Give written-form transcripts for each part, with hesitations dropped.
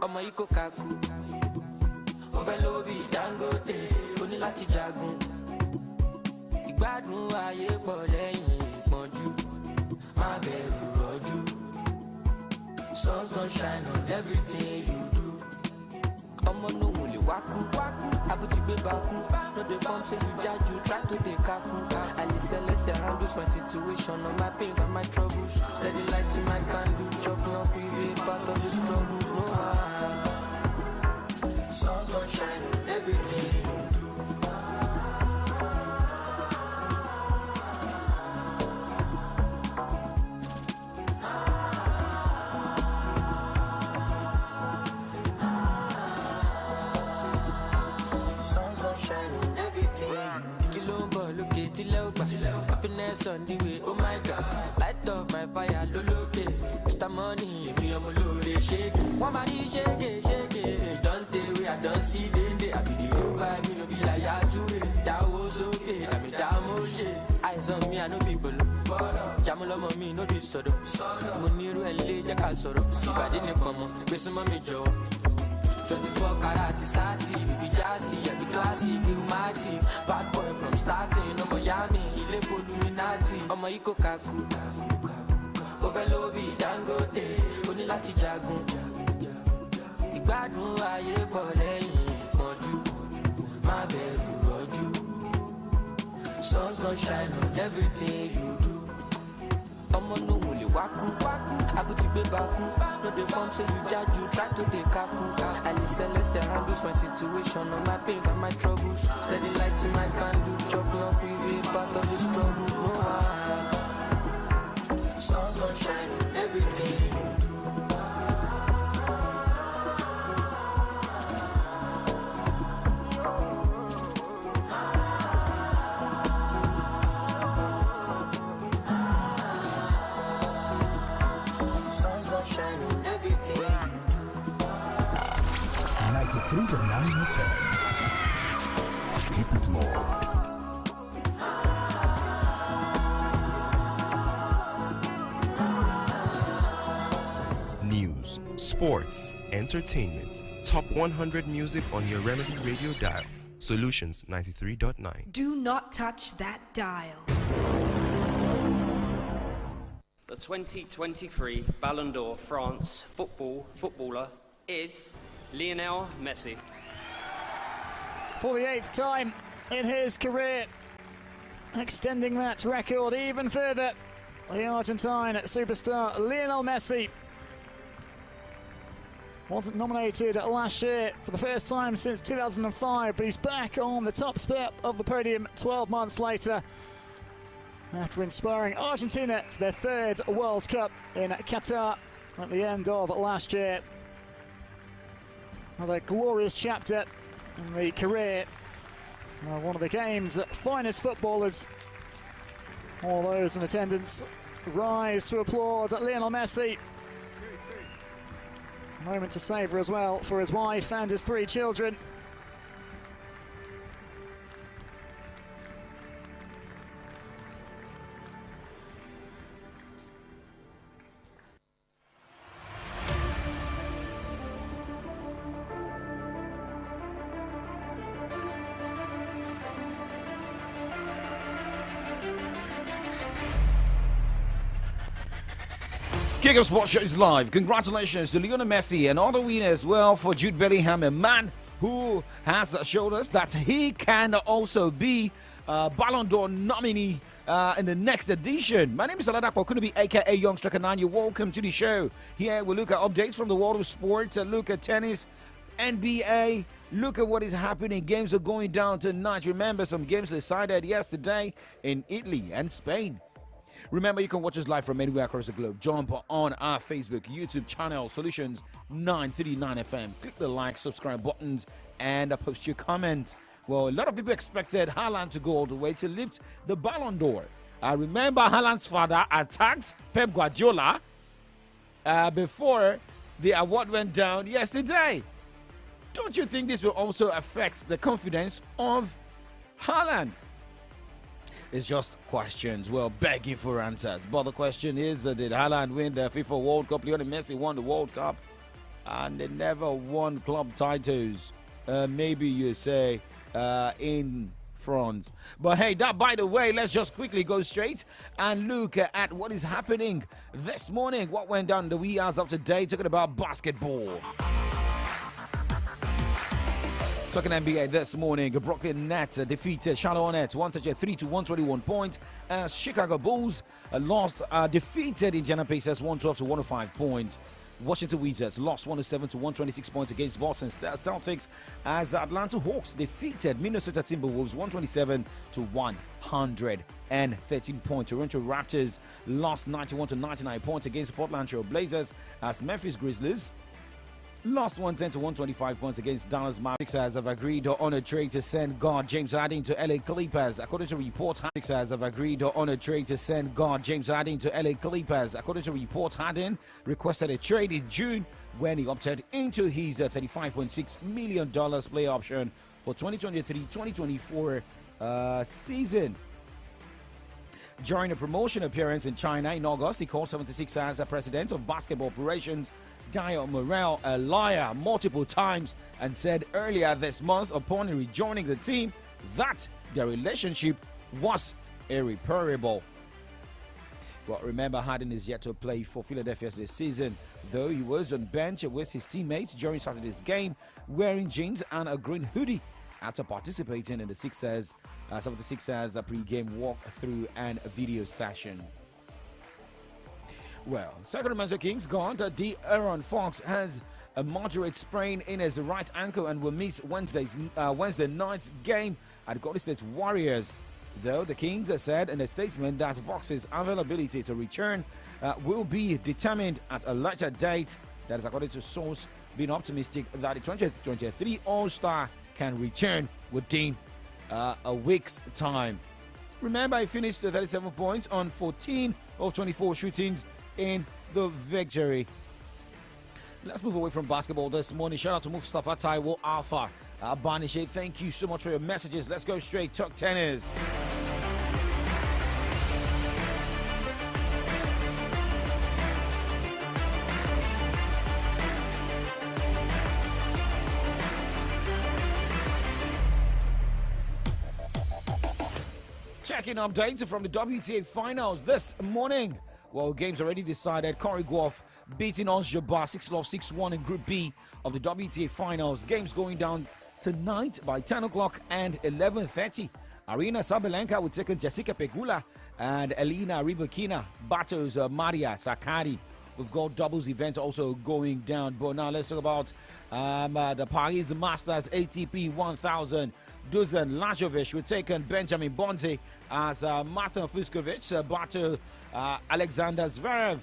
ọmọ yìí kò kakú. Ó fẹ́ lóbi Dangote, ó ní láti jagun. Ìgbádùn ayé pọ̀ lẹ́yìn ìpọ́njú, má bẹ̀rù rọ́jú. Sun's gonna shine on everything you do. Ọmọ no wò lè wákú, àbútí gbé bakú. No dey form say you jaju, try to dey kaku. Ali Celeste handles my situation, all my pains and my troubles. Steady lighting my candle, chop knock with a part of the struggle. No one. Sun's gonna shine on everything you do. Happiness on the way, oh my God. Light up my fire, loloke. Mr. Money, me I'm loaded, shake. One money, shake it. Don't tell me I don't see the I be the over, me no be like Yazoo. That was okay, I mean that motion. Eyes on me, I know people. Jamula mommy, no be sodo. Muniru ele jaka soro. If I didn't come, be some mommy Joe. 24 karat sati, be jazzy, I be classy, be mighty. Bad boy from starting, no Miami, ile for Illuminati. Ọmọ yìí kò kakú, ó fẹ́ lóbi Dangote, ó ní láti jagun. Ìgbádùn ayé pọ̀ lẹ́yìn ìpọ́njú, má bẹ̀rù rọ́jú. Sun's gonna shine on everything you do. Ọmọ no wò lè wákú, àbútí gbé bakú. No dey form say you jaju, try to dey kaku. Ali Celeste handles my situation, all my pains and my troubles. Steady lighting my candle, chop knock with a part of the struggle. No one. Sun's gonna shine on everything you do. Shine on everything you do. 93.9 FM. Keep it locked. News, sports, entertainment. Top 100 music on your Remedy Radio dial. Solutions 93.9. Do not touch that dial. The 2023 Ballon d'Or France footballer is Lionel Messi. For the 8th time in his career, extending that record even further, the Argentine superstar Lionel Messi wasn't nominated last year for the first time since 2005, but he's back on the top step of the podium 12 months later, after inspiring Argentina to their 3rd World Cup in Qatar at the end of last year. Another glorious chapter in the career of one of the game's finest footballers. All those in attendance rise to applaud Lionel Messi. A moment to savour as well for his wife and his 3 children. Kick-Off Sports Show is live. Congratulations to Lionel Messi and all the winners. Well, for Jude Bellingham, a man who has showed us that he can also be a Ballon d'Or nominee in the next edition. My name is OLADAPO, could be aka Young Striker 9. You're welcome to the show. Here we look at updates from the world of sports, look at tennis, NBA, look at what is happening. Games are going down tonight. Remember, some games decided yesterday in Italy and Spain. Remember, you can watch us live from anywhere across the globe. Jump on our Facebook, YouTube channel, Solutions 939 FM. Click the like, subscribe buttons, and post your comment. Well, a lot of people expected Haaland to go all the way to lift the Ballon d'Or. I remember Haaland's father attacked Pep Guardiola before the award went down yesterday. Don't you think this will also affect the confidence of Haaland? It's just questions. Well, begging for answers. But the question is, did Haaland win the FIFA World Cup? Lionel Messi won the World Cup. and they never won club titles. Maybe you say in France. But hey, that by the way, let's just quickly go straight and look at what is happening this morning. What went down the wee hours of today, talking about basketball. Talking NBA this morning, Brooklyn Nets defeated Charlotte Hornets 133 to 121 points. As Chicago Bulls defeated Indiana Pacers 112 to 105 points. Washington Wizards lost 107 to 126 points against Boston Celtics. As Atlanta Hawks defeated Minnesota Timberwolves 127 to 113 points. Toronto Raptors lost 91 to 99 points against Portland Trail Blazers. As Memphis Grizzlies lost 110 to 125 points against Dallas Mavericks. Have agreed on a trade to send guard James Harden to LA Clippers. According to reports, have agreed on a trade to send guard James Harden to LA Clippers. According to reports, Harden requested a trade in June when he opted into his $35.6 million player option for 2023-2024 season. During a promotion appearance in China in August, he called 76ers president of basketball operations Dio Morel a liar multiple times and said earlier this month upon rejoining the team that their relationship was irreparable. But remember, Harden is yet to play for Philadelphia this season, though he was on bench with his teammates during Saturday's game wearing jeans and a green hoodie after participating in the 76ers pre-game walkthrough and video session. Well, Sacramento Kings guard De'Aaron Fox has a moderate sprain in his right ankle and will miss Wednesday night's game at Golden State Warriors. Though the Kings said in a statement that Fox's availability to return will be determined at a later date. That is according to source being optimistic that the 2023 All-Star can return within a week's time. Remember, he finished 37 points on 14 of 24 shootings in the victory. Let's move away from basketball this morning. Shout out to Mustafa Taiwo Alpha Banishe. Thank you so much for your messages. Let's go straight. Talk tennis. Checking updates from the WTA finals this morning. Well, games already decided. Corey Goff beating Ons Jabbar 6-love, 6-1 in Group B of the WTA finals. Games going down tonight by 10 o'clock and 11:30. Arina Sabalenka will take on Jessica Pegula, and Elena Rybakina battles Maria Sakkari. We've got doubles events also going down. But now let's talk about the Paris Masters ATP 1000. Dusan Lajovic will take on Benjamin Bonzi as Martin Fuskovic battle Alexander Zverev.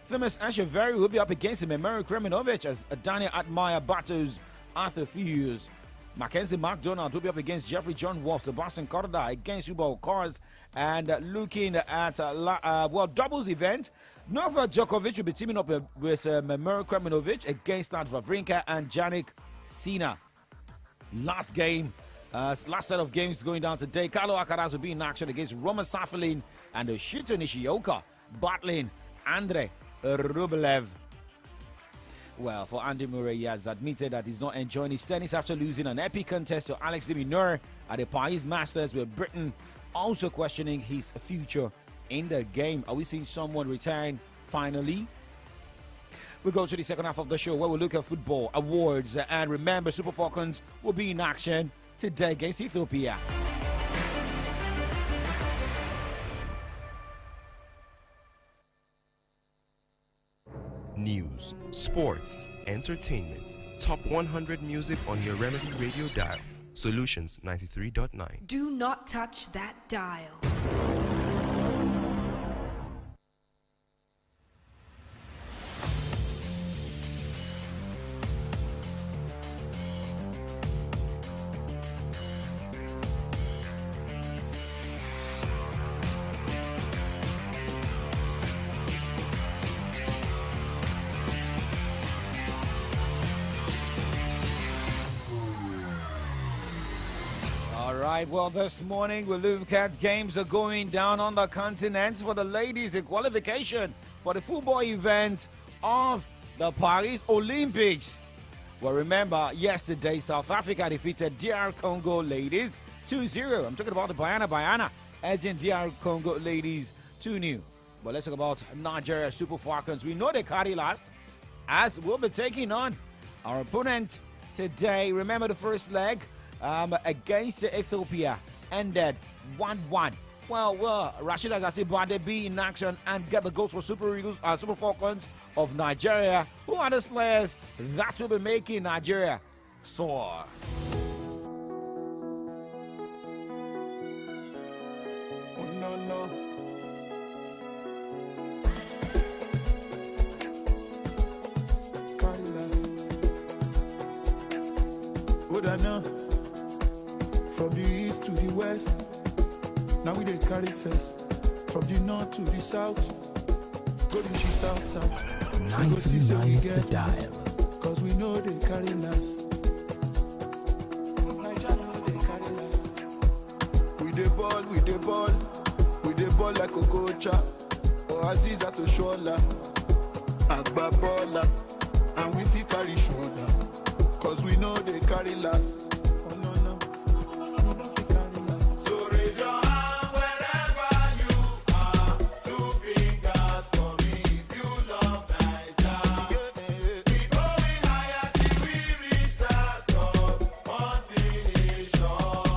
Thomas Ashevery will be up against Memori Kreminovic as Daniel Admire battles Arthur Fuse. Mackenzie McDonald will be up against Jeffrey John Wolf. Sebastian Corda against Hugo Kors. And looking at doubles event, Novak Djokovic will be teaming up with Memori Kreminovic against Stan Wawrinka and Jannik Sinner. Last set of games going down today. Carlo Alcaraz will be in action against Roman Safin and Shito Nishioka battling Andre Rublev. Well, for Andy Murray, he has admitted that he's not enjoying his tennis after losing an epic contest to Alex de Minaur at the Paris Masters, with Britain also questioning his future in the game. Are we seeing someone return finally? We go to the second half of the show where we look at football awards, and remember, Super Falcons will be in action today against Ethiopia. News, sports, entertainment, top 100 music on your Remedy Radio dial. Solutions 93.9. Do not touch that dial. Well, this morning we'll look at games are going down on the continent for the ladies in qualification for the football event of the Paris Olympics. Well, remember, yesterday, South Africa defeated DR Congo ladies 2-0. I'm talking about the Bayana edging DR Congo ladies 2-0. But let's talk about Nigeria Super Falcons. We know they carry last, as we'll be taking on our opponent today. Remember the first leg against Ethiopia ended 1-1. Well, Rashida Gatibade be in action and get the goals for Super Falcons of Nigeria. Who are those players that will be making Nigeria soar? Oh, no. From the east to the west, now we dey carry first. From the north to the south, go to the south. 939 is the dial. Cause we know they carry last. Nigeria know they carry last. We dey ball like Okocha or Aziza to Shola, Agba Bola, and we fit carry shoulder. Cause we know they carry last. Oh no, we don't fit carry last. So raise your hand wherever you are. 2 fingers for me if you love Nigeria. We going higher till we reach that top. One thing is sure,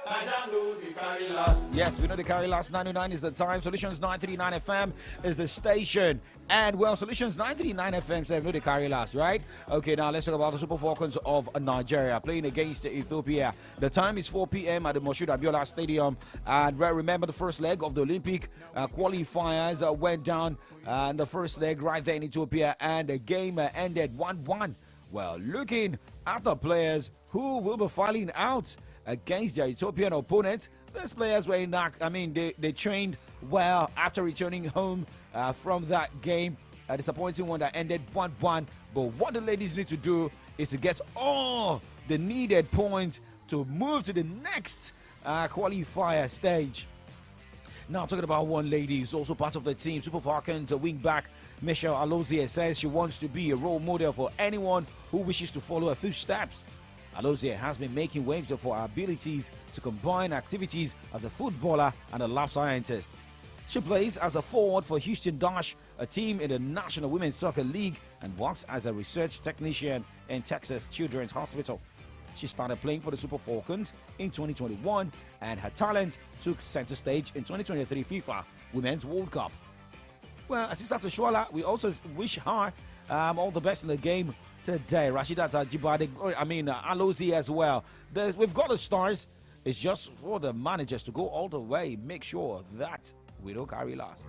Nigeria know they carry last. Yes, we know they carry last. 99 is the time. Solutions 939 FM is the station. And well, Solutions 939 FM said no, they carry last, right? Okay, now let's talk about the Super Falcons of Nigeria playing against Ethiopia. The time is 4 p.m. at the Moshood Abiola Stadium. And remember, the first leg of the Olympic qualifiers went down in the first leg right there in Ethiopia, and the game ended 1-1. Well, looking at the players who will be fighting out against their Ethiopian opponents, these players were in that. I mean, they trained well after returning home from that game. A disappointing one that ended 1-1. But what the ladies need to do is to get all the needed points to move to the next qualifier stage. Now, talking about one lady who's also part of the team, Super Falcons wingback Michelle Alozie says she wants to be a role model for anyone who wishes to follow her footsteps. Alozie has been making waves for her abilities to combine activities as a footballer and a lab scientist. She plays as a forward for Houston Dash, a team in the National Women's Soccer League, and works as a research technician in Texas Children's Hospital. She started playing for the Super Falcons in 2021, and her talent took center stage in 2023 FIFA Women's World Cup. Well, Assistant Shola, we also wish her all the best in the game today. Rashida Tajibade, Alozie as well. We've got the stars. It's just for the managers to go all the way, make sure that we don't carry last.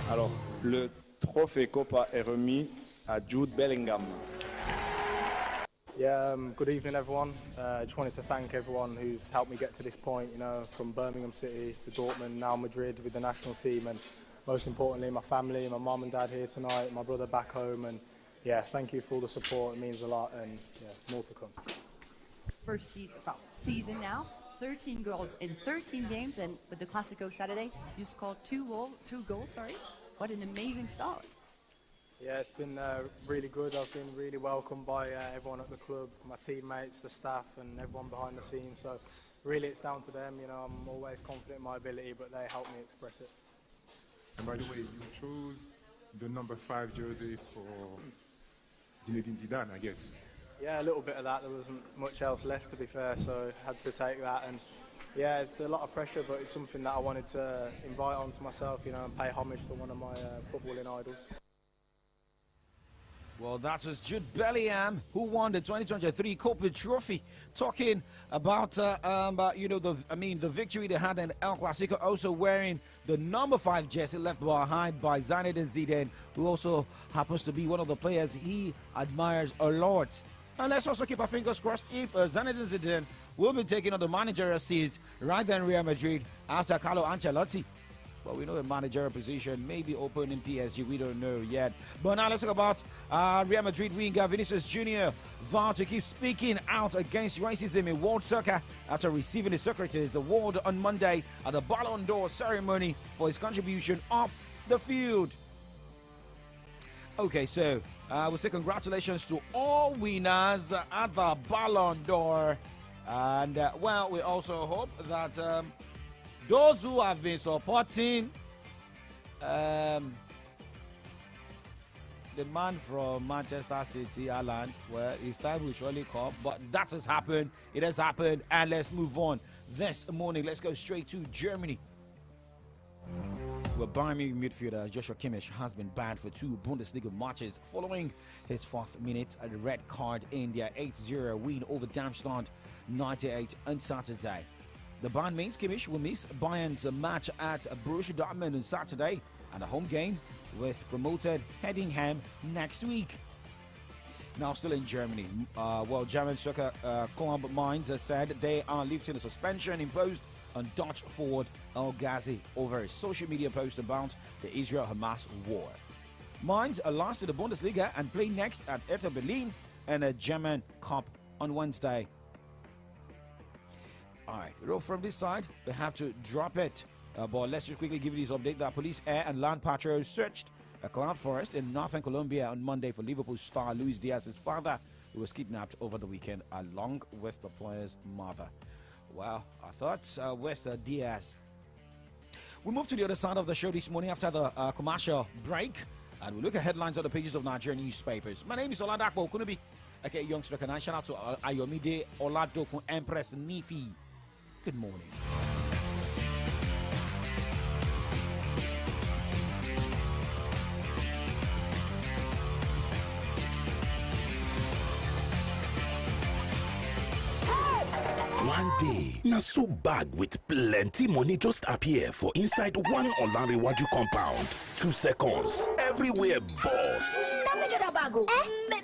Alors, le trophée Copa est remis à Jude Bellingham. Yeah, good evening everyone. I just wanted to thank everyone who's helped me get to this point, from Birmingham City to Dortmund, now Madrid with the national team, and most importantly my family, my mum and dad here tonight, my brother back home, and yeah, thank you for all the support, it means a lot, and yeah, more to come. First season now, 13 goals in 13 games, and with the Classico Saturday, you scored two goals. What an amazing start. Yeah, it's been really good. I've been really welcomed by everyone at the club, my teammates, the staff, and everyone behind the scenes. So really it's down to them. I'm always confident in my ability, but they help me express it. And by the way, you chose the number 5 jersey for Zinedine Zidane, I guess. Yeah, a little bit of that. There wasn't much else left, to be fair, so I had to take that. And yeah, it's a lot of pressure, but it's something that I wanted to invite onto myself, and pay homage to one of my footballing idols. Well, that was Jude Bellingham, who won the 2023 Copa Trophy. Talking about, the victory they had in El Clasico, also wearing the number 5 jersey left behind by Zinedine Zidane, who also happens to be one of the players he admires a lot. And let's also keep our fingers crossed if Zinedine Zidane will be taking on the managerial seat right there in Real Madrid after Carlo Ancelotti. But we know a managerial position may be open in PSG. We don't know yet. But now let's talk about Real Madrid winger Vinicius Jr. vowed to keep speaking out against racism in world soccer after receiving the Socrates Award on Monday at the Ballon d'Or ceremony for his contribution off the field. Okay, so we'll say congratulations to all winners at the Ballon d'Or. And, well, we also hope that those who have been supporting the man from Manchester City, Alan, well, his time will surely come. But that has happened. It has happened. And let's move on. This morning, let's go straight to Germany. Well, Bayern Munich midfielder Joshua Kimmich has been banned for 2 Bundesliga matches following his 4th minute red card in their 8-0 win over Darmstadt 98 on Saturday. The ban means Kimmich will miss Bayern's match at Borussia Dortmund on Saturday and a home game with promoted Heidenheim next week. Now, still in Germany, German soccer club Mainz has said they are lifting the suspension imposed on Dutch forward El Ghazi over a social media post about the Israel-Hamas war. Mainz are last in the Bundesliga and play next at Hertha Berlin in a German Cup on Wednesday. All right, from this side, they have to drop it. But let's just quickly give you this update that police, air and land patrols searched a cloud forest in northern Colombia on Monday for Liverpool star Luis Diaz's father, who was kidnapped over the weekend along with the player's mother. Well, I thought where's Diaz? We move to the other side of the show this morning after the commercial break, and we look at headlines on the pages of Nigerian newspapers. My name is OLADAPO. Couldn't be okay, youngster. Can I shout out to Ayomide Oladoku Empress Nifi? Good morning. One day, na so bag with plenty money just appear for inside one Olanrewaju compound. 2 seconds, everywhere burst. Let me get a bag.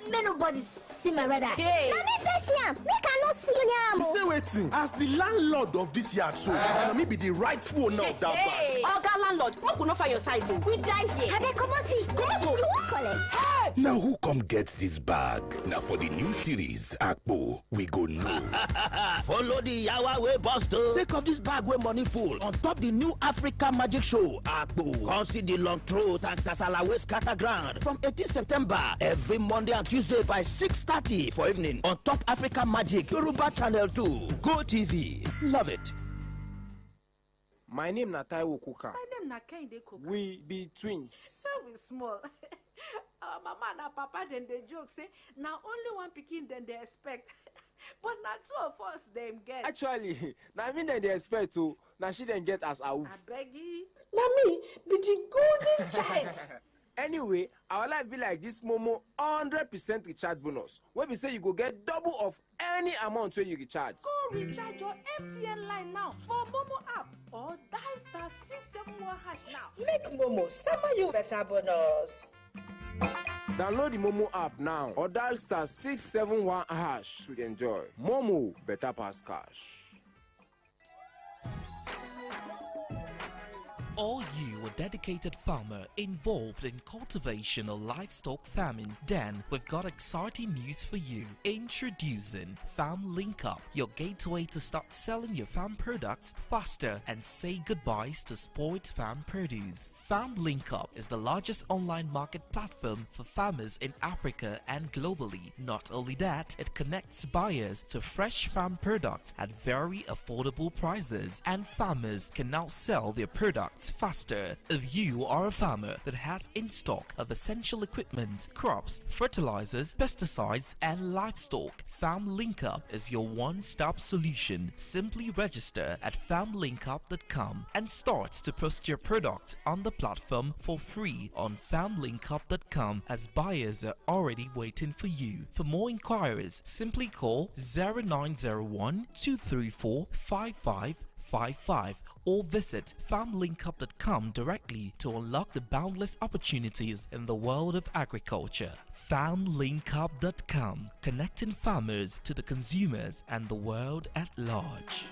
May nobody see my radar. Hey. Let me face him. Me cannot see you now. Say waiting. As the landlord of this yard, so let me be the rightful owner of that bag. Oga landlord, who could not find your size? We die here. Have they come on see? Come on, you won't collect. Hey. Now who come get this bag? Now for the new series, Akpo, we go know. Follow the Yawa way buster. Sake of this bag where money full. On top the new Africa Magic Show, Akpo. Come see the long throat and Kasala way scatter ground. From 18 September, every Monday and Tuesday by 6:30 for evening. On top Africa Magic, Yoruba Channel 2. Go TV. Love it. My name na Taiwo Kuka. My name na Kende Kuka. We be twins. We small. Mama and papa then they joke say now only one pikin then they expect. But not 2 of us them get. Actually, now I mean they expect to. Now she then get as a wolf. I beg you. Now me be the golden child. Anyway, our life be like this Momo 100% recharge bonus. Where we say you go get double of any amount where you recharge. Go recharge your MTN line now for Momo app or dial *671# now. Make Momo summer you better bonus. Download the Momo app now or dial *671# to enjoy. Momo, better pass cash. Are you a dedicated farmer involved in cultivation or livestock farming? Then we've got exciting news for you. Introducing Farm Link Up, your gateway to start selling your farm products faster and say goodbyes to spoiled farm produce. Farm Link Up is the largest online market platform for farmers in Africa and globally. Not only that, it connects buyers to fresh farm products at very affordable prices, and farmers can now sell their products faster. If you are a farmer that has in stock of essential equipment, crops, fertilizers, pesticides, and livestock, Farm Link Up is your one-stop solution. Simply register at farmlinkup.com and start to post your products on the platform for free on farmlinkup.com, as buyers are already waiting for you. For more inquiries, simply call 0901 234 5555 or visit farmlinkup.com directly to unlock the boundless opportunities in the world of agriculture. Farmlinkup.com, connecting farmers to the consumers and the world at large.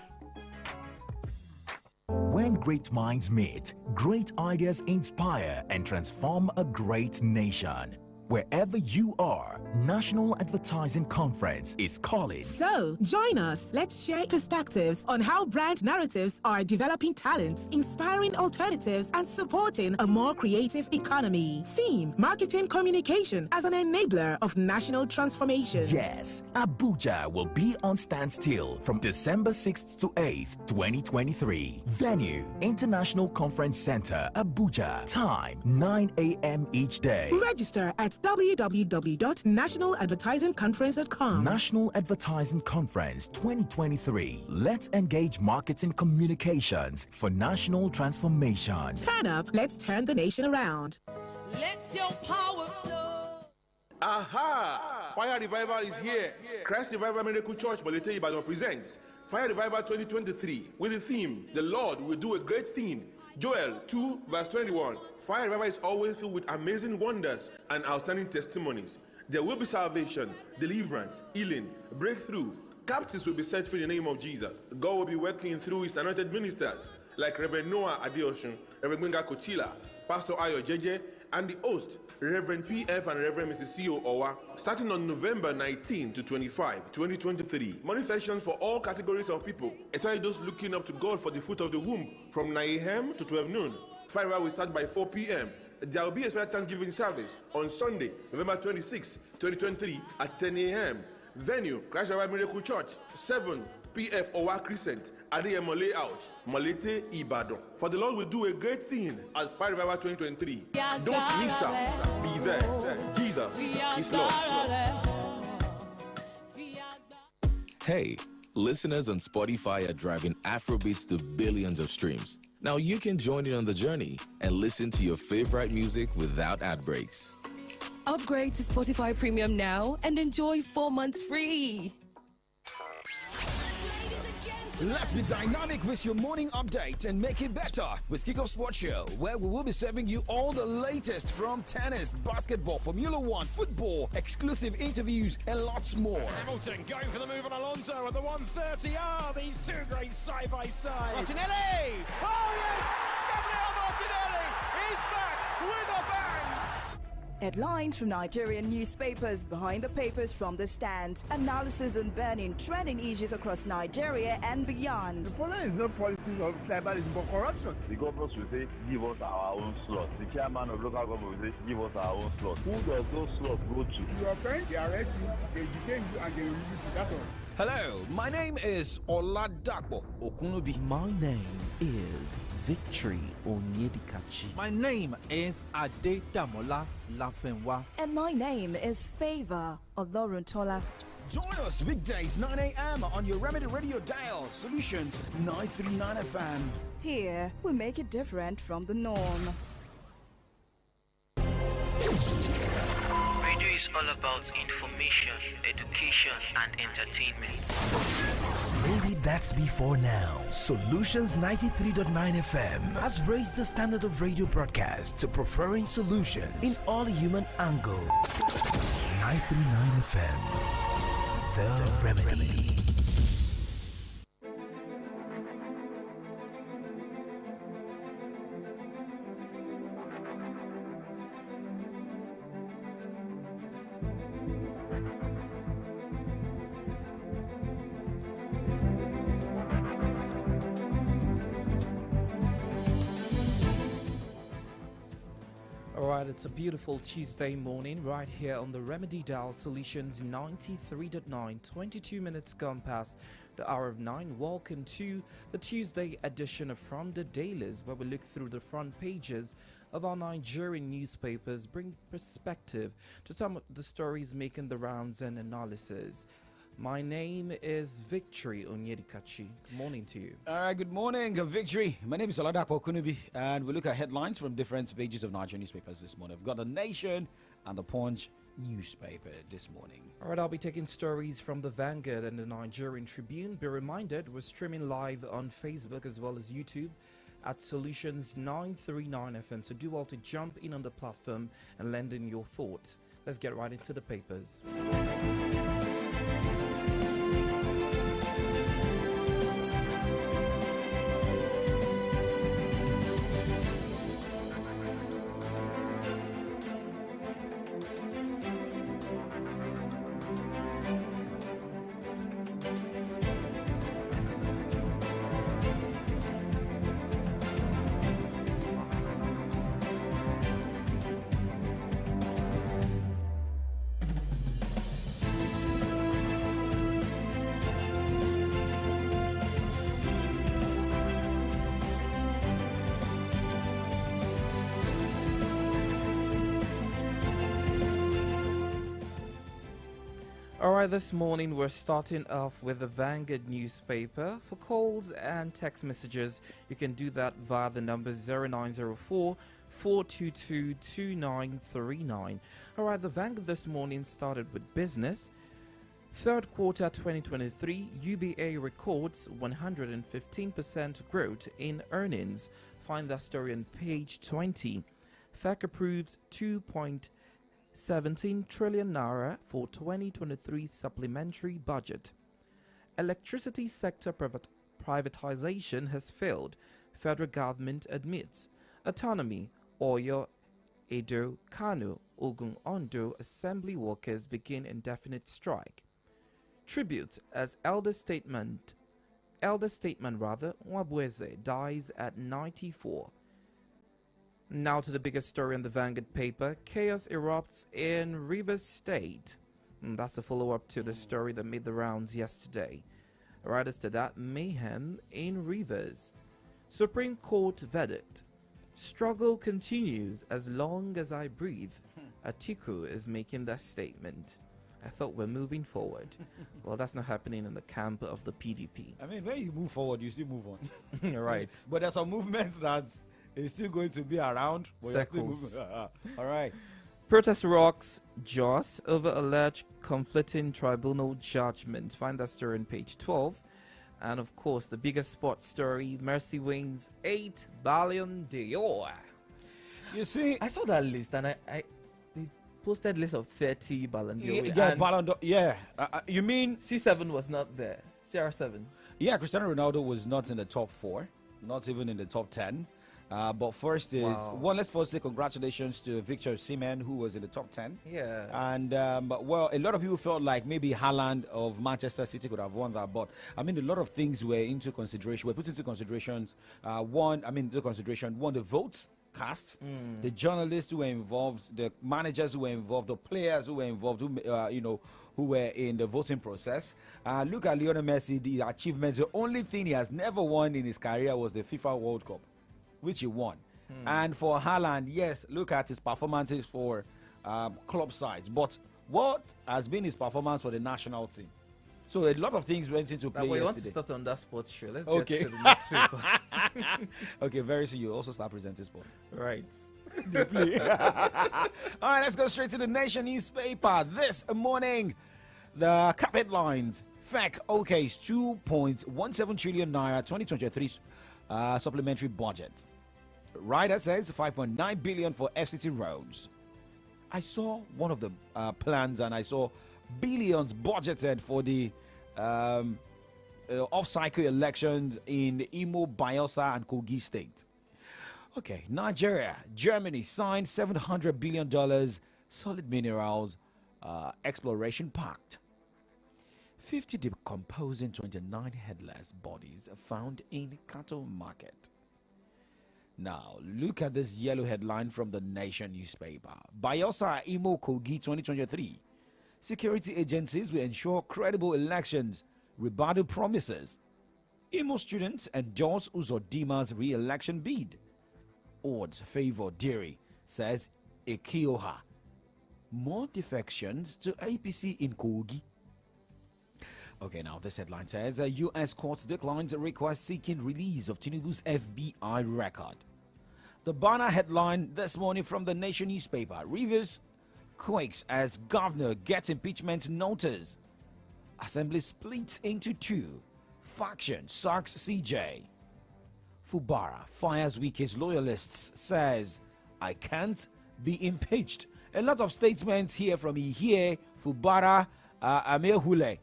When When great minds meet, great ideas inspire and transform a great nation. Wherever you are, National Advertising Conference is calling. So, join us. Let's share perspectives on how brand narratives are developing talents, inspiring alternatives, and supporting a more creative economy. Theme: Marketing Communication as an enabler of national transformation. Yes, Abuja will be on standstill from December 6th to 8th, 2023. Venue: International Conference Center, Abuja. Time: 9 a.m. each day. Register at www.nationaladvertisingconference.com. National Advertising Conference 2023. Let's engage marketing communications for national transformation. Turn up, let's turn the nation around. Let your power flow. Aha! Fire Revival is here. Christ Revival Miracle Church Molete Ibadan presents Fire Revival 2023 with the theme, The Lord Will Do a Great Thing. Joel 2 verse 21. Fire Revival is always filled with amazing wonders and outstanding testimonies. There will be salvation, deliverance, healing, breakthrough. Captives will be set free in the name of Jesus. God will be working through his anointed ministers like Reverend Noah Adeosun, Reverend Gbenga Kotila, Pastor Ayo Jeje, and the host, Reverend PF and Reverend Mrs. C.O. Owa, starting on November 19 to 25, 2023. Morning sessions for all categories of people, especially those looking up to God for the fruit of the womb, from 9 a.m. to 12 noon. Fire will start by 4 p.m. There will be a special Thanksgiving service on Sunday, November 26, 2023 at 10 a.m. Venue, Christ Revival Miracle Church, 7 PF Owa Crescent, Adeyemo Layout, Molete, Ibadan. For the Lord will do a great thing at Fire Revival 2023. Don't miss out. Be there. Jesus is Lord. Hey, listeners on Spotify are driving Afrobeats to billions of streams. Now you can join in on the journey and listen to your favorite music without ad breaks. Upgrade to Spotify Premium now and enjoy 4 months free. Let's be dynamic with your morning update and make it better with Kick-Off Sports Show, where we will be serving you all the latest from tennis, basketball, Formula One, football, exclusive interviews, and lots more. Hamilton going for the move on Alonso at the 130. These two great side by side. Martinelli! Oh yes! Gabriel Martinelli is back with a bang! Headlines from Nigerian newspapers, behind the papers from the stand, analysis on burning trending issues across Nigeria and beyond. The following is not politics of tribalism but corruption. The governors will say, give us our own slot. The chairman of local government will say, give us our own slot. Who does those slots go to? You offend, they arrest you, they detain you, and they release you. That's all. Hello, my name is OLADAPO Okunubi. My name is Victory Onyedikachi. My name is Adedamola Lafenwa. And my name is Favor Oloruntola. Join us weekdays 9 a.m. on your Remedy Radio dial, Solutions 939 FM. Here, we make it different from the norm. Radio is all about information, education, and entertainment. Maybe that's before now. Solutions 93.9 FM has raised the standard of radio broadcast to preferring solutions in all human angle. 939 FM, the remedy. Alright, it's a beautiful Tuesday morning right here on the Remedy Dial Solutions 93.9, 22 minutes gone past the hour of 9. Welcome to the Tuesday edition of From the Dailies, where we look through the front pages of our Nigerian newspapers, bring perspective to some of the stories making the rounds and analysis. My name is Victory Onyedikachi. Good morning to you. All right, good morning, Victory. My name is OLADAPO Okunubi, and we look at headlines from different pages of Nigerian newspapers this morning. We've got The Nation and The Punch newspaper this morning. All right, I'll be taking stories from The Vanguard and The Nigerian Tribune. Be reminded, we're streaming live on Facebook as well as YouTube at Solutions 939 FM. So do well to jump in on the platform and lend in your thought. Let's get right into the papers. Alright, this morning we're starting off with the Vanguard newspaper. For calls and text messages, you can do that via the number 0904 422 2939. Alright, the Vanguard this morning started with business. Third quarter 2023, UBA records 115% growth in earnings. Find that story on page 20. FEC approves 2.17 trillion naira for 2023 supplementary budget. Electricity sector privatization has failed. Federal government admits. Autonomy, Oyo, Edo, Kano, Ogun, Ondo assembly workers begin indefinite strike. Tribute as elder statesman Nwabweze dies at 94. Now to the biggest story on the Vanguard paper. Chaos erupts in Rivers State. That's a follow-up to the story that made the rounds yesterday. Right as to that, mayhem in Rivers. Supreme Court verdict. Struggle continues as long as I breathe. Atiku is making that statement. I thought we're moving forward. Well, that's not happening in the camp of the PDP. I mean, when you move forward, you still move on. Right. But there's some movements that is still going to be around. Circles. All right. Protest rocks Jos over alleged conflicting tribunal judgment. Find that story on page 12. And of course, the biggest sports story, Mercy wins 8 Ballon d'Or. You see, I saw that list and they posted list of 30 Ballon d'Or. Yeah, Ballon d'Or. Yeah. You mean C7 was not there? CR7. Yeah, Cristiano Ronaldo was not in the top 4, not even in the top 10. But first is let's first say congratulations to Victor Osimhen, who was in the top 10. Yeah. And a lot of people felt like maybe Haaland of Manchester City could have won that. But I mean, a lot of things were put into consideration. One, the votes cast, the journalists who were involved, the managers who were involved, the players who were involved, who were in the voting process. Look at Lionel Messi, the achievements. The only thing he has never won in his career was the FIFA World Cup, which he won. And for Haaland, yes, look at his performances for club sides. But what has been his performance for the national team? So a lot of things went into play yesterday. We want to start on that sports show. Let's get to the next paper. Okay, very soon you also start presenting sport. Right. All right, let's go straight to the Nation newspaper. This morning, the cap headlines. FEC okays 2.17 trillion naira 2023 supplementary budget. Rider says 5.9 billion for FCT roads. I saw one of the plans and I saw billions budgeted for the off-cycle elections in Imo, Bayelsa, and Kogi State. Okay, Nigeria, Germany signed $700 billion solid minerals exploration pact. 50 decomposing 29 headless bodies found in cattle market. Now, look at this yellow headline from the Nation newspaper. Bayelsa Imo Kogi 2023. Security agencies will ensure credible elections. Ribadu promises. Imo students endorse Uzodima's re-election bid. Odds favor Diri, says Ekioha. More defections to APC in Kogi. Okay, now this headline says U.S. court declines a request seeking release of Tinubu's FBI record. The banner headline this morning from the Nation newspaper. Rivers quakes as governor gets impeachment notice. Assembly splits into 2. Faction sacks CJ. Fubara fires Wike's loyalists, says, I can't be impeached. A lot of statements here from Ihie, Fubara, Amir Hule.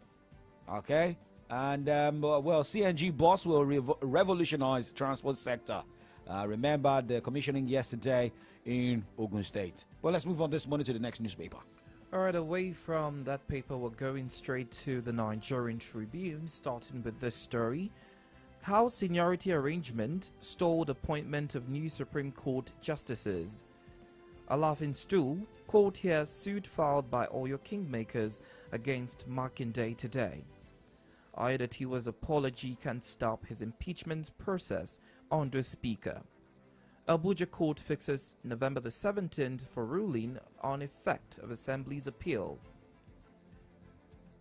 Okay, and CNG boss will revolutionize transport sector. Remember the commissioning yesterday in Ogun State. Well, let's move on this morning to the next newspaper. All right, away from that paper, we're going straight to the Nigerian Tribune, starting with this story. How seniority arrangement stalled appointment of new Supreme Court justices. A laughing stool, court hears suit filed by Oyo Kingmakers against Makinde today. Ayodatiwa's apology can stop his impeachment process under Speaker. Abuja court fixes November the 17th for ruling on effect of Assembly's appeal.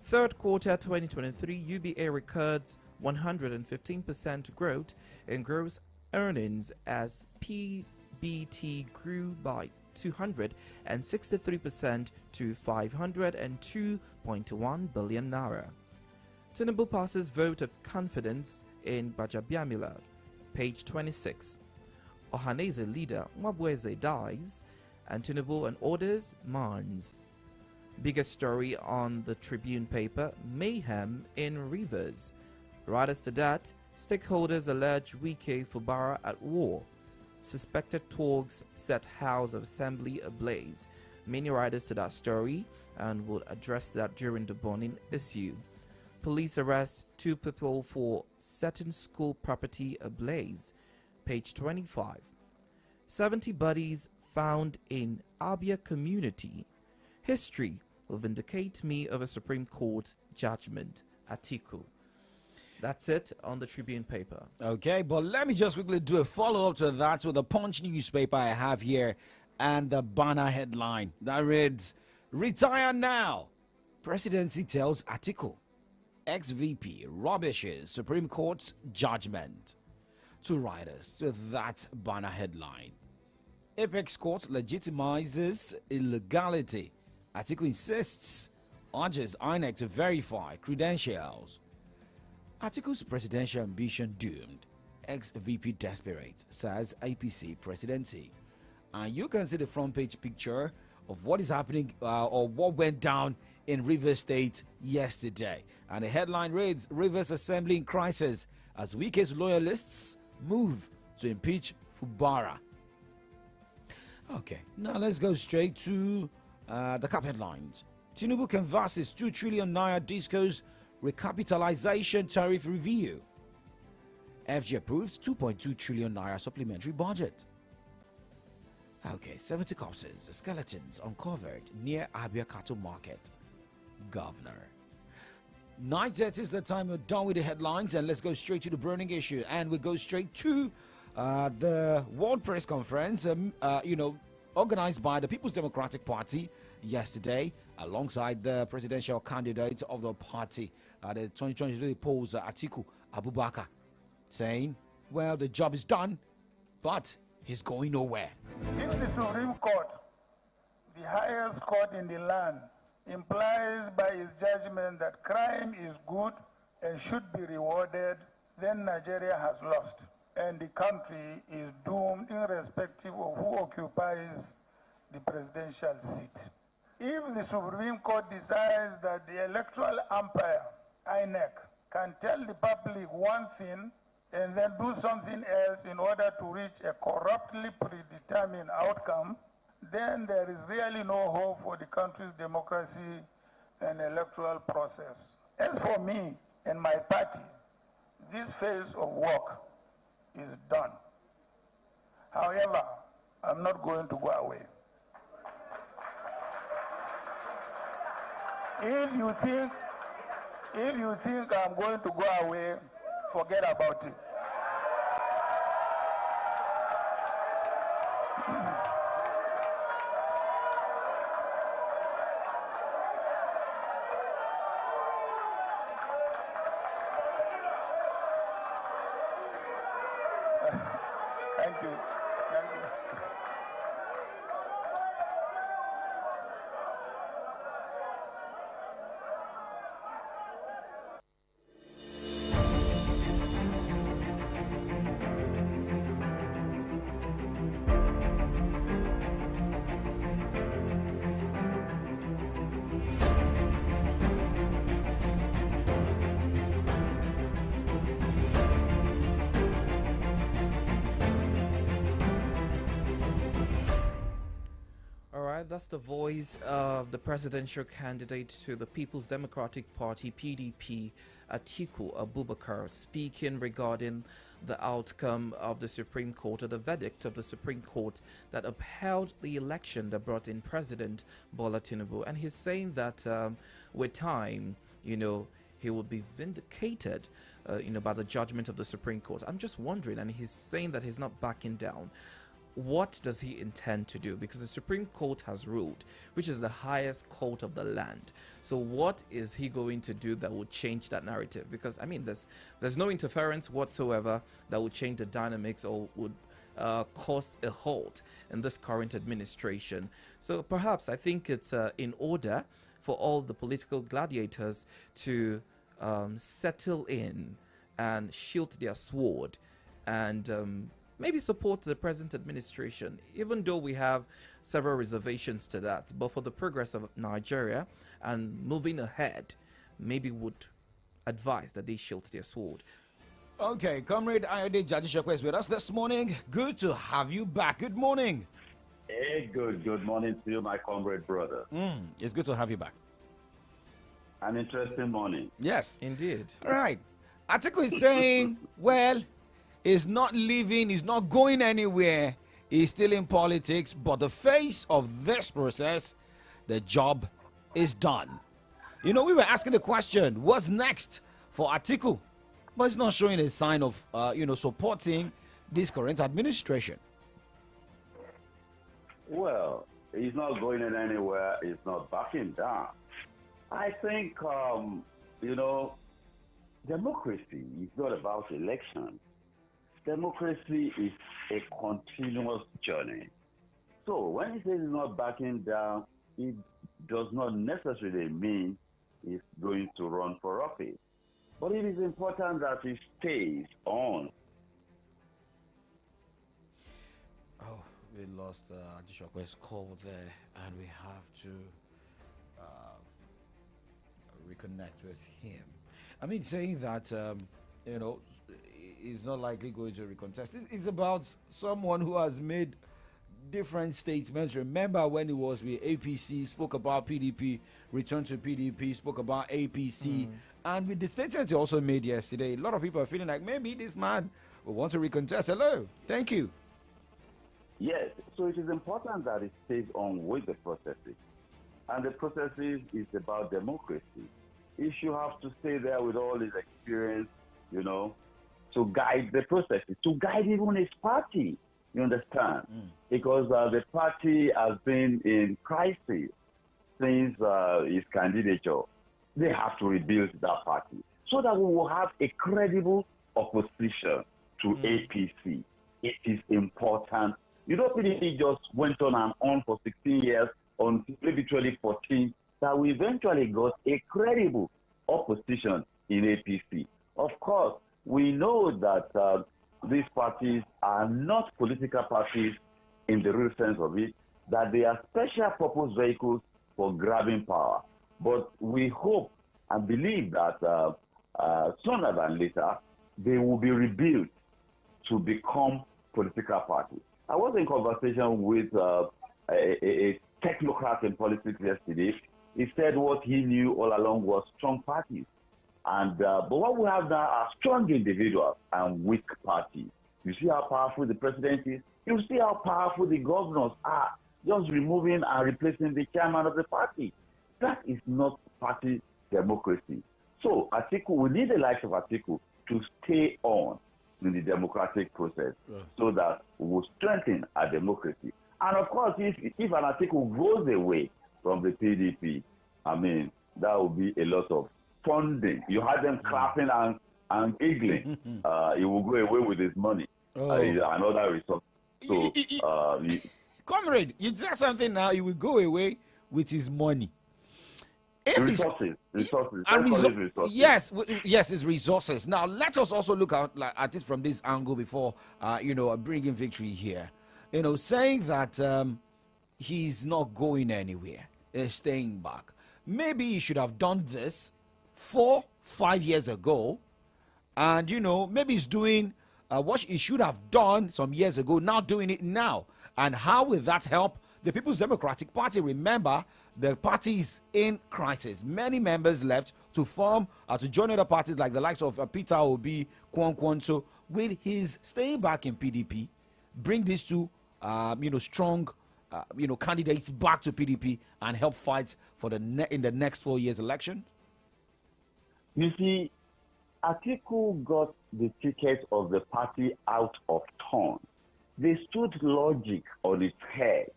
Third quarter 2023, UBA records 115% growth in gross earnings as PBT grew by 263% to 502.1 billion naira. Tinubu passes vote of confidence in Bajabiamila. Page 26. Ohaneze leader Mwabweze dies, and Tinubu and orders mourns. Biggest story on the Tribune paper: mayhem in Rivers. Riders to that, stakeholders allege Wike Fubara at war. Suspected thugs set House of Assembly ablaze. Many riders to that story, and will address that during the burning issue. Police arrest 2 people for setting school property ablaze. Page 25. 70 bodies found in Abia community. History will vindicate me of a Supreme Court judgment. Atiku. That's it on the Tribune paper. Okay, but let me just quickly do a follow-up to that with the Punch newspaper I have here and the banner headline that reads, "Retire now. Presidency tells Atiku. Ex-VP rubbishes Supreme Court's judgment." Two riders to that banner headline. Apex Court legitimizes illegality. Atiku insists, urges INEC to verify credentials. Atiku's presidential ambition doomed. Ex-VP desperate, says APC presidency. And you can see the front page picture of what is happening or what went down in Rivers State yesterday. And the headline reads, Rivers Assembly in crisis as Wike's loyalists move to impeach Fubara. Okay, now let's go straight to the cap headlines. Tinubu canvasses 2 trillion naira discos recapitalization tariff review. FG approves 2.2 trillion naira supplementary budget. Okay, 70 corpses, skeletons uncovered near Abia Cattle Market. Governor. 9:30 is the time we're done with the headlines, and let's go straight to the burning issue. And we go straight to the World Press Conference, organized by the People's Democratic Party yesterday, alongside the presidential candidate of the party, the 2023 polls, Atiku Abubakar, saying, well, the job is done, but he's going nowhere. If the Supreme Court, the highest court in the land, implies by its judgment that crime is good and should be rewarded, then Nigeria has lost, and the country is doomed irrespective of who occupies the presidential seat. If the Supreme Court decides that the electoral umpire, INEC, can tell the public one thing and then do something else in order to reach a corruptly predetermined outcome, then there is really no hope for the country's democracy and electoral process. As for me and my party, this phase of work is done. However, I'm not going to go away. If you think I'm going to go away, forget about it. Thank you. Thank you. That's the voice of the presidential candidate to the People's Democratic Party, PDP, Atiku Abubakar, speaking regarding the outcome of the Supreme Court, or the verdict of the Supreme Court that upheld the election that brought in President Bola Tinubu. And he's saying that with time, he will be vindicated, by the judgment of the Supreme Court. I'm just wondering, and he's saying that he's not backing down. what does he intend to do? Because the Supreme Court has ruled, which is the highest court of the land. So what is he going to do that will change that narrative? Because, I mean, there's no interference whatsoever that will change the dynamics or would cause a halt in this current administration. So perhaps I think it's in order for all the political gladiators to settle in and shield their sword and maybe support the present administration, even though we have several reservations to that. But for the progress of Nigeria and moving ahead, maybe would advise that they shield their sword. Okay, Comrade Ayode Jadishokwe is with us this morning. Good to have you back. Good morning. Hey, good morning to you, my comrade brother. It's good to have you back. An interesting morning. Yes. Indeed. All right. Atiku is saying, well, he's not leaving, he's not going anywhere, he's still in politics, but the face of this process, the job is done. You know, we were asking the question, what's next for Atiku? But it's not showing a sign of, supporting this current administration. Well, he's not going in anywhere, he's not backing down. I think, democracy is not about election. Democracy is a continuous journey. So when he says he's not backing down, it does not necessarily mean he's going to run for office. But it is important that he stays on. Oh, we lost Adishokwe's call there, and we have to reconnect with him. I mean, saying that, he's not likely going to recontest. It's about someone who has made different statements. Remember when he was with APC, spoke about PDP, returned to PDP, spoke about APC. And with the statements he also made yesterday, a lot of people are feeling like maybe this man will want to recontest. Hello. Thank you. Yes. So it is important that it stays on with the processes. And the processes is about democracy. He should have to stay there with all his experience, to guide the processes, to guide even his party, you understand? Because the party has been in crisis since his candidature. They have to rebuild that party so that we will have a credible opposition to APC. It is important. PDP just went on and on for 16 years, on maybe 2014, that we eventually got a credible opposition in APC. Of course, we know that these parties are not political parties in the real sense of it, that they are special purpose vehicles for grabbing power. But we hope and believe that sooner than later, they will be rebuilt to become political parties. I was in conversation with a technocrat in politics yesterday. He said what he knew all along was strong parties. And but what we have now are strong individuals and weak parties. You see how powerful the president is? You see how powerful the governors are, just removing and replacing the chairman of the party. That is not party democracy. So Atiku, we need the likes of Atiku to stay on in the democratic process so that we will strengthen our democracy. And of course, if an Atiku goes away from the PDP, I mean, that will be a lot of funding. You had them clapping and giggling. He will go away with his money. Another resource. So, Comrade, you said something now. He will go away with his money. Resources. Yes, it's resources. Now, let us also look at it from this angle before, bringing victory here. Saying that he's not going anywhere, he's staying back. Maybe he should have done this 4-5 years ago, and maybe he's doing what he should have done some years ago, now doing it now. And how will that help the People's Democratic Party? Remember, the party is in crisis. Many members left to form to join other parties like the likes of Peter Obi, Kwankwanso. With his staying back in PDP, bring these two strong candidates back to PDP and help fight for in the next 4 years election? You see, Atiku got the ticket of the party out of turn. they stood logic on its head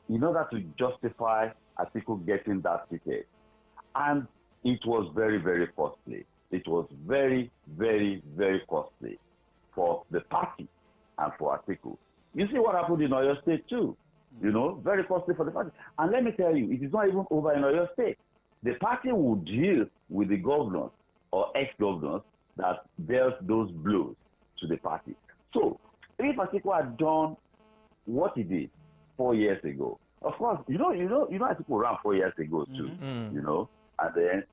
in order to justify Atiku getting that ticket. And it was very, very costly. It was very, very, very costly for the party and for Atiku. You see what happened in Oyo State too. Very costly for the party. And let me tell you, it is not even over in Oyo State. The party will deal with the governors or ex-governors that dealt those blows to the party. So, if Atiku had done what he did 4 years ago, of course, Atiku ran 4 years ago too, and then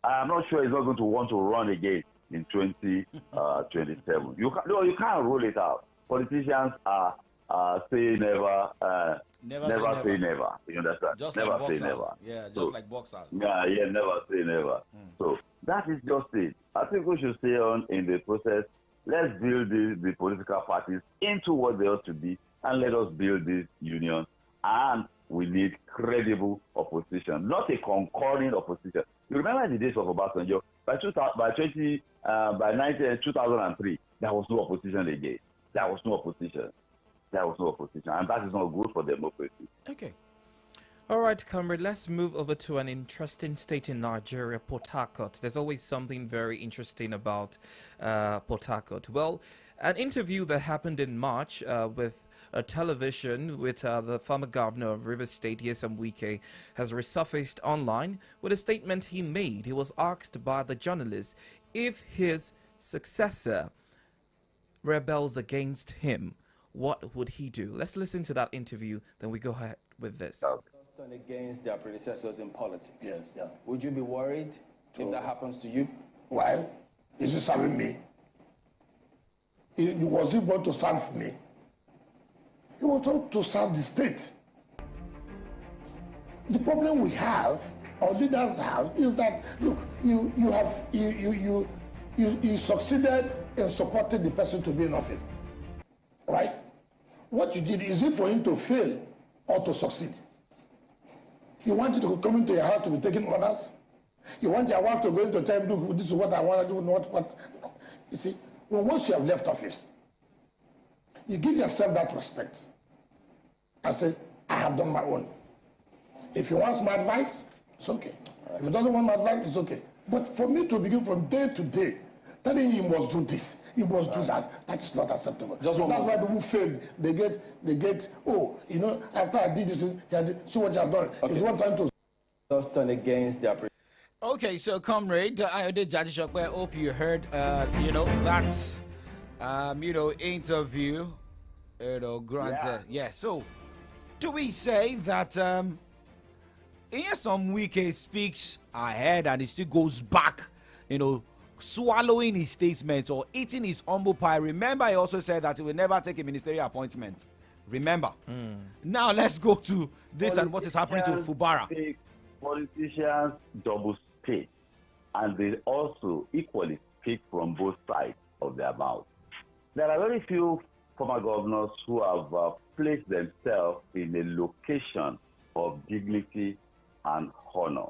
I'm not sure he's not going to want to run again in 2027. You can't rule it out. Politicians are say never, never say never. You understand? Just never like boxers. say never. Yeah, just like boxers. Yeah, never say never. So that is just it. I think we should stay on in the process. Let's build the political parties into what they ought to be, and let us build this union. And we need credible opposition, not a concurring opposition. You remember the days of Obasanjo? By 2003, there was no opposition again. There was no opposition. And that is not good for democracy. Okay. All right, comrade, let's move over to an interesting state in Nigeria, Port Harcourt. There's always something very interesting about Port Harcourt. Well, an interview that happened in March with a television with the former governor of Rivers State, A.M has resurfaced online with a statement he made. He was asked by the journalist if his successor rebels against him, what would he do? Let's listen to that interview, then we go ahead with this. Turn against their predecessors in politics. Yes, yeah. Would you be worried if that happens to you? Why? Is he serving me? Was he born to serve me? He was told to serve the state. The problem we have, or leaders have, is that look, you succeeded in supporting the person to be in office, right? What you did, is it for him to fail or to succeed? You want you to come into your house to be taking orders? You want your wife to go into time, look, this is what I want to do, not what. You see, once you have left office, you give yourself that respect. I say, I have done my own. If he wants my advice, it's okay. If he doesn't want my advice, it's okay. But for me to begin from day to day, telling him he must do this, he must do that, that is not acceptable. So that's why the who fail, they get, after I did this, see what you have done. Okay. If you want time to just turn against their. Okay, so comrade, I hope you heard, that, interview, granted. Yeah, so do we say that, some Wike speaks ahead and he still goes back, swallowing his statements or eating his humble pie? Remember, he also said that he will never take a ministerial appointment. Remember. Now let's go to this and what is happening to Fubara. Politicians double speak, and they also equally speak from both sides of their mouth. There are very few former governors who have placed themselves in a location of dignity and honor.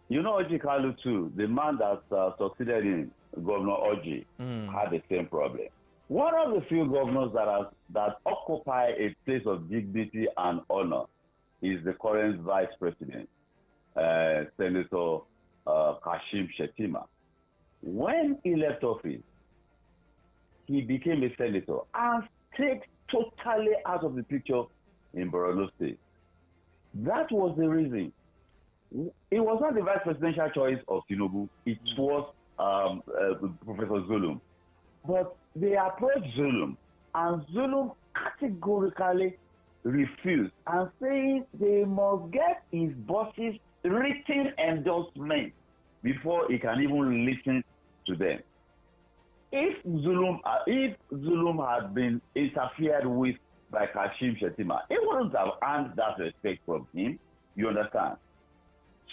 Oji Kalu too, the man that succeeded in Governor Oji, had the same problem. One of the few governors that occupy a place of dignity and honor is the current vice president, Senator Kashim Shettima. When he left office, he became a senator and stayed totally out of the picture in Borno State. That was the reason. It was not the vice presidential choice of Tinubu. It was Professor Zulum. But they approached Zulum, and Zulum categorically refused and saying they must get his boss's written endorsement before he can even listen to them. If Zulum had been interfered with by Kashim Shettima, it wouldn't have earned that respect from him. You understand?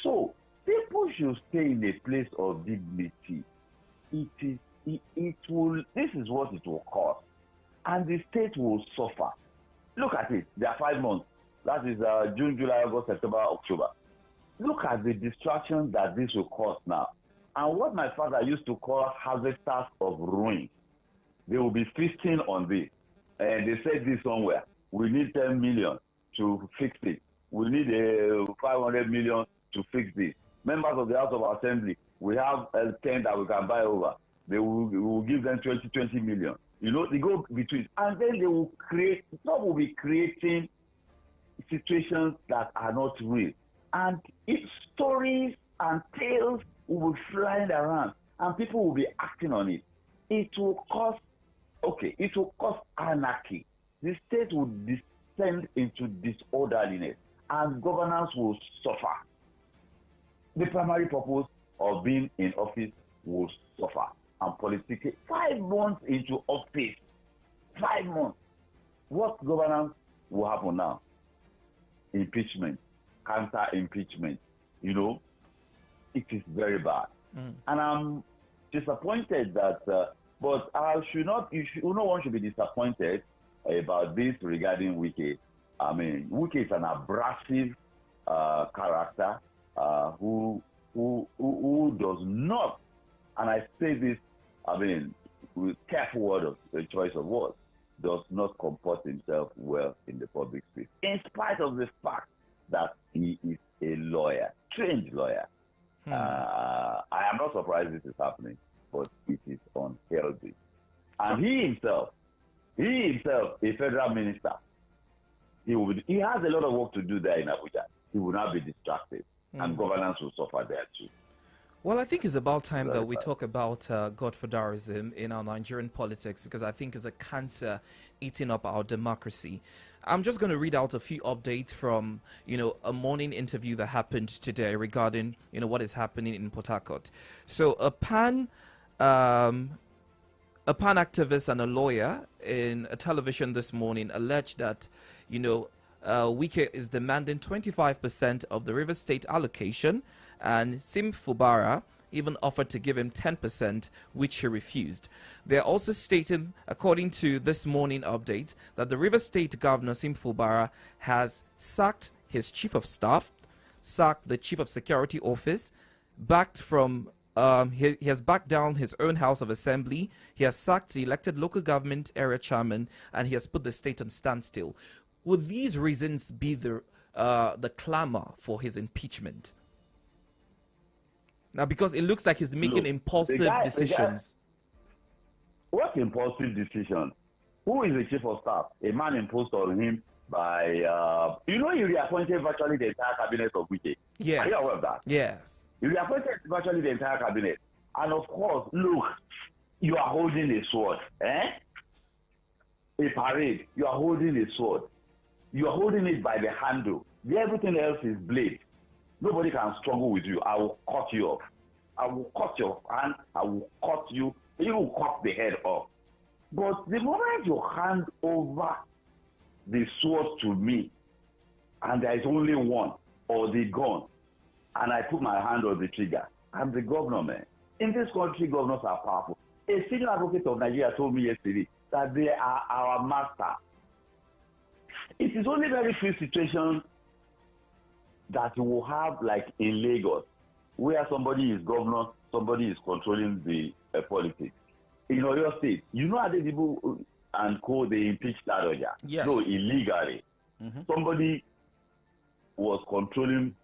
So people should stay in a place of dignity. This is what it will cost, and the state will suffer. Look at it. There are 5 months. That is June, July, August, September, October. Look at the distraction that this will cause now. And what my father used to call harvesters of ruin, they will be feasting on this. and they said this somewhere. We need 10 million to fix it. We need 500 million to fix this. Members of the House of Assembly, we have 10 that we can buy over. We will give them 20 million. You know, they go between, and then they will create. Some will be creating situations that are not real, and stories and tales will be flying around, and people will be acting on it. It will cause anarchy. The state will descend into disorderliness, and governance will suffer. The primary purpose of being in office will suffer, and politically, 5 months into office, 5 months, what governance will happen now? Impeachment, counter impeachment. You know, it is very bad, and I'm disappointed that. But no one should be disappointed about this regarding Wike. I mean, Wike is an abrasive character who does not, and I say this, I mean, with careful word of the choice of words, does not comport himself well in the public space, in spite of the fact that he is a lawyer, trained lawyer. I am not surprised this is happening, but it is unhealthy. And he himself, a federal minister, he has a lot of work to do there in Abuja. He will not be distracted, and governance will suffer there too. Well, I think it's about time that we talk about godfatherism in our Nigerian politics, because I think it's a cancer eating up our democracy. I'm just going to read out a few updates from, a morning interview that happened today regarding, what is happening in Port Harcourt. So a PAN activist and a lawyer in a television this morning alleged that, Wike is demanding 25% of the River State allocation, and Sim Fubara even offered to give him 10%, which he refused. They're also stating, according to this morning update, that the River State Governor, Sim Fubara, has sacked his chief of staff, sacked the chief of security office, he has backed down his own House of Assembly, he has sacked the elected local government area chairman, and he has put the state on standstill. Would these reasons be the clamor for his impeachment? Now, because it looks like he's making impulsive decisions. What impulsive decisions? Who is the chief of staff? A man imposed on him by, he reappointed virtually the entire cabinet of Wike. Yes. Are you aware of that? Yes. He reappointed virtually the entire cabinet. And of course, look, you are holding a sword. A parade, you are holding a sword. You are holding it by the handle. Everything else is blade. Nobody can struggle with you. I will cut you off. I will cut your hand. I will cut you. You will cut the head off. But the moment you hand over the sword to me, and there is only one, or the gun, and I put my hand on the trigger, I'm the governor, man. In this country, governors are powerful. A senior advocate of Nigeria told me yesterday that they are our master. It is only very few situations that you will have, like in Lagos, where somebody is governor, somebody is controlling the politics. In Oyo State, Adedibu and co, they impeached Ladoja. Yes. No, illegally. Somebody was controlling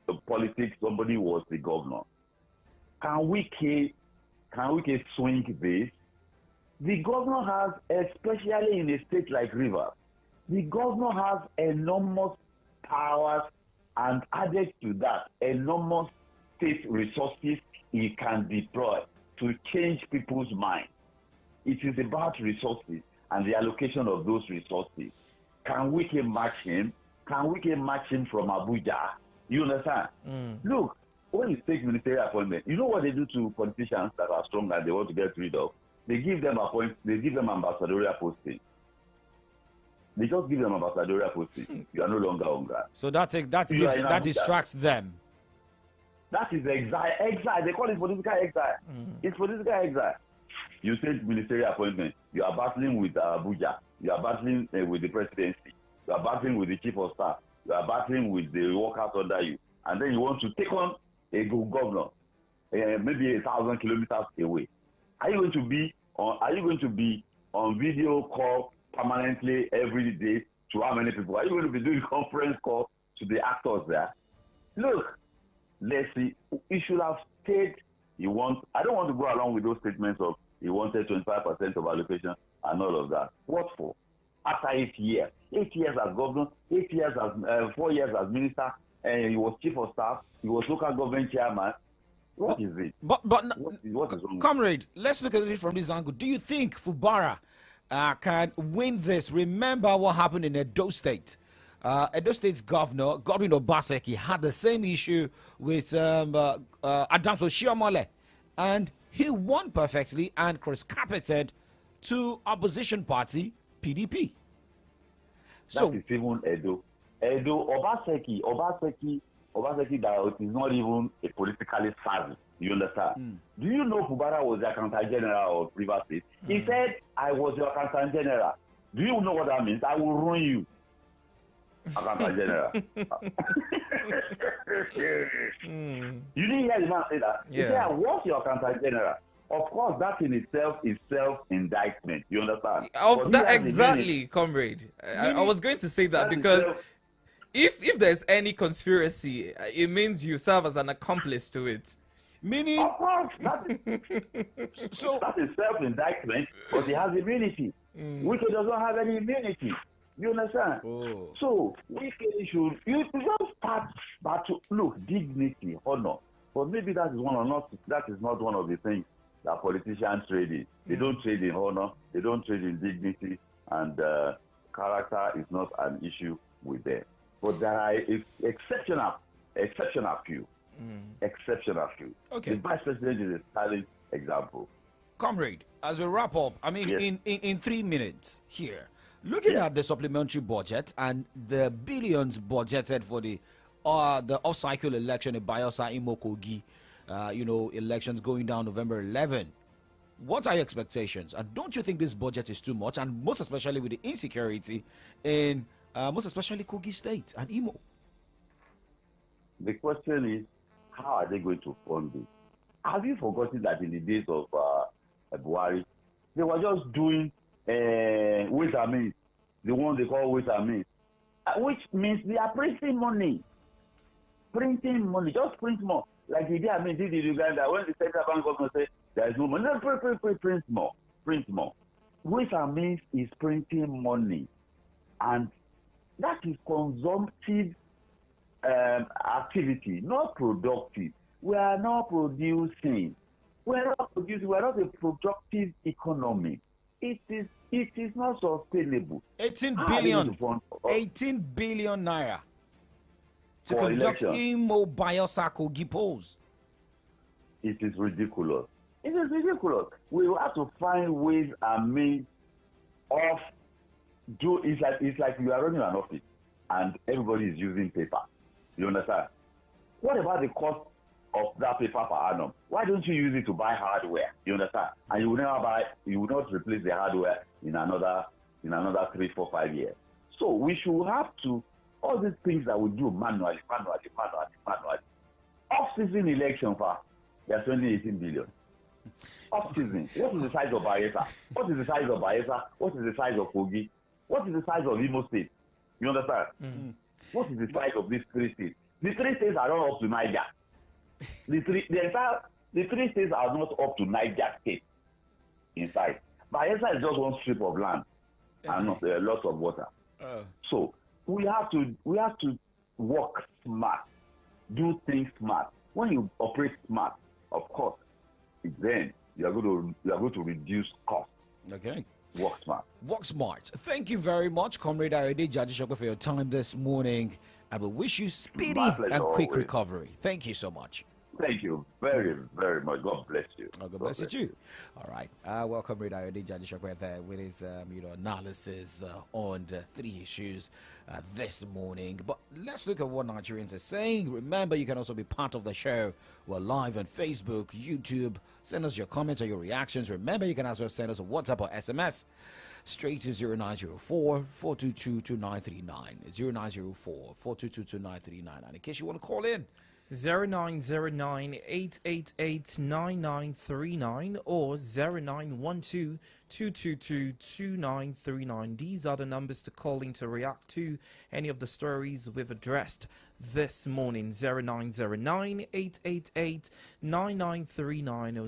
the politics, somebody was the governor. Can we swing this? The governor has, especially in a state like Rivers, the governor has enormous powers, and added to that, enormous state resources he can deploy to change people's minds. It is about resources and the allocation of those resources. Can we match him? Can we match him from Abuja? You understand? Look, when you take ministerial appointment, you know what they do to politicians that are strong and they want to get rid of? They give them ambassadorial posting. They just give them ambassadorial posting. You are no longer on ground. So that distracts them. That is exile. They call it political exile. It's political exile. You take ministerial appointment. You are battling with Abuja. You are battling with the presidency. You are battling with the chief of staff. You are battling with the workers under you. And then you want to take on a governor, maybe 1,000 kilometers away. Are you going to be on video call permanently every day to how many people? Are you going to be doing conference call to the actors there? Look, let's see. He should have stayed. I don't want to go along with those statements of he wanted 25% of allocation and all of that. What for? After 8 years. 8 years as governor, 8 years as 4 years as minister, and he was chief of staff, he was local government chairman. What is it? But what is wrong? Comrade, let's look at it from this angle. Do you think Fubara can win this? Remember what happened in Edo State. Edo State's governor, Godwin Obaseki, had the same issue with Adams Oshiomhole, and he won perfectly and cross-carpeted to opposition party PDP. That is even Edo. Obaseki that is not even a politically savvy. You understand? Do you know Fubara was the accountant general of Rivers State? He said, I was your accountant general. Do you know what that means? I will ruin you. Accountant general. You didn't hear the man say that? He said, I was your accountant general. Of course, that in itself is self-indictment. You understand? Exactly, comrade. I was going to say that because if there's any conspiracy, it means you serve as an accomplice to it. Meaning, of course, that is self-indictment, but he has immunity. Wike doesn't have any immunity. You understand? So Wike should just start back to look dignity, honor. But maybe that is not one of the things that politicians trade in. They don't trade in honor, they don't trade in dignity, and character is not an issue with them. But there are exceptional few. Exceptional few. Okay. The vice president is a silent example. Comrade, as we wrap up, I mean, in 3 minutes here, looking at the supplementary budget and the billions budgeted for the off-cycle election in Bayelsa Imo-Kogi, elections going down November 11. What are your expectations? And don't you think this budget is too much? And most especially with the insecurity in most especially Kogi State and Imo. The question is, how are they going to fund it? Have you forgotten that in the days of Buhari, they were just doing ways and means, the one they call ways and means, which means they are printing money. Just print more. Like the day I did in Uganda, when the central bank government said there is no money, print more. Ways and means is printing money, and that is consumptive activity, not productive. We are not producing. We are not a productive economy. It is not sustainable. 18 billion naira to conduct Imo Bayelsa Kogi polls. It is ridiculous. We will have to find ways and means of it's like you are running an office and everybody is using paper. You understand? What about the cost of that paper per annum? Why don't you use it to buy hardware? You understand? And you will not replace the hardware in another 3, 4, 5 years. So we should have to, all these things that we do manually. Off-season election, they're spending 18 billion. Off-season. What is the size of Bayelsa? What is the size of Bayelsa? What is the size of Kogi? What is the size of Imo State? You understand? What is the size of these 3 states? The 3 states are not up to Niger. The three states are not up to Niger State in size. Bayelsa is just one strip of land and not lots of water. So we have to work smart, do things smart. When you operate smart, of course, then you are going to reduce costs. Okay. Work smart. Work smart. Thank you very much, Comrade Ayode Jadishokwe, for your time this morning. I will wish you speedy and quick recovery. Thank you so much. Thank you very, very much. God bless you. God bless you too. All right. Welcome, Comrade Ayode Jadishokwe there with his analysis on the 3 issues this morning. But let's look at what Nigerians are saying. Remember, you can also be part of the show. We're live on Facebook, YouTube. Send us your comments or your reactions. Remember, you can also send us a WhatsApp or SMS straight to 0904 422 2939. 0904 422 2939. And in case you want to call in, 0909-888-9939 or 0912-222-2939. These are the numbers to call in to react to any of the stories we've addressed this morning. 0909-888-9939 or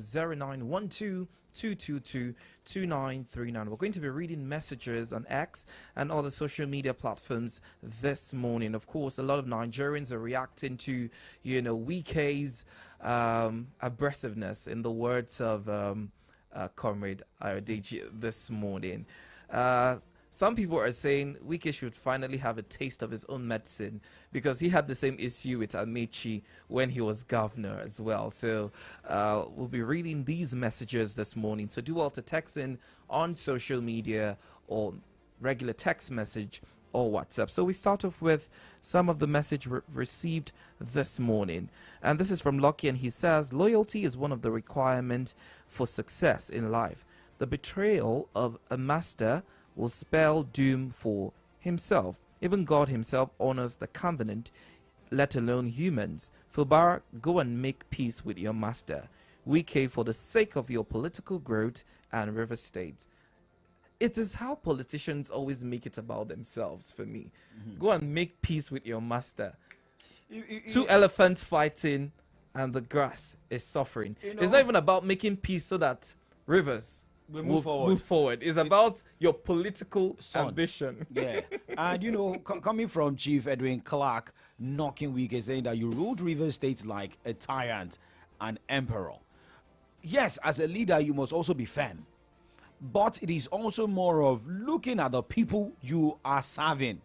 0912-222-2939. We're going to be reading messages on X and other social media platforms this morning. Of course, a lot of Nigerians are reacting to, Wike's aggressiveness, in the words of Comrade Ayodeji this morning. Some people are saying Wike should finally have a taste of his own medicine because he had the same issue with Amechi when he was governor as well. So we'll be reading these messages this morning. So do well to text in on social media or regular text message or WhatsApp. So we start off with some of the message received this morning. And this is from Lucky, and he says, loyalty is one of the requirements for success in life. The betrayal of a master will spell doom for himself. Even God himself honors the covenant, let alone humans. Fubara, go and make peace with your master. Wike, for the sake of your political growth and River State. It is how politicians always make it about themselves for me. Go and make peace with your master. Two elephants fighting and the grass is suffering. It's not even about making peace so that rivers we move forward. It's about your political ambition. Yeah. And, coming from Chief Edwin Clark, knocking Wike, saying that you ruled River State like a tyrant, an emperor. Yes, as a leader, you must also be firm. But it is also more of looking at the people you are serving.